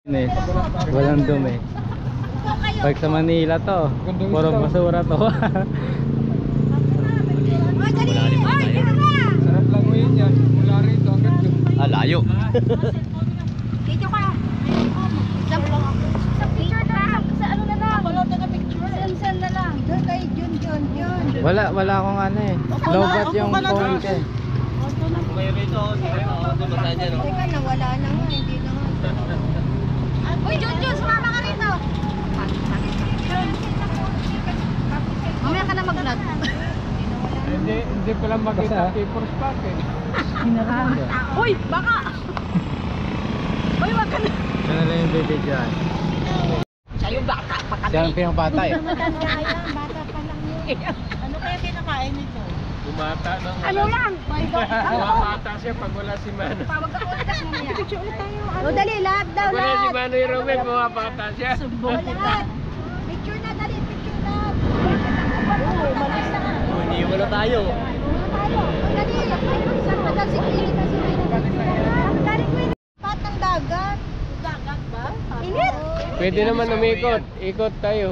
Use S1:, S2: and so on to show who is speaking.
S1: Walang dumi. Pag sa Manila to, puro basura to.
S2: Sarap lang mo yun yan. Mula rito hanggang doon.
S3: Ah, layo.
S4: Dito ka. Sa picture na lang. Sa ano na lang. Upload na picture. Send na lang. Doon kay Jun.
S1: Wala akong ano eh. Lobat yung phone ko eh.
S3: May rito, tulog na dyan.
S4: Teka, nawala na nga. Hindi na nga. Uy, Jun, sumama ka rito. Mamaya ka na mag-vlog.
S2: Hindi ko lang makita papers pack eh.
S4: Uy, baka! Uy, wag ka na.
S1: Siya na lang yung baby dyan.
S4: Siya yung bata.
S1: Siya ang pinapatay.
S4: Bata pa lang yun. Ano kaya kinakain nito?
S2: Bumata ng wala.
S4: Ano lang?
S2: Bumata siya pag wala si Mano.
S4: Tawag ako ulit kasi mamaya. Picture ulit tayo. O dali, lahat daw,
S2: Pag wala si
S4: lahat.
S2: Mano yung Romel, bumabata siya.
S4: Lahat. Picture na, dali, picture na.
S3: Hindi mo na tayo.
S4: Dali, saan pa daw si Queenie kasi galing mo yung pat ng dagat. Dagat ba? Init.
S2: Pwede naman umikot. Ikot tayo.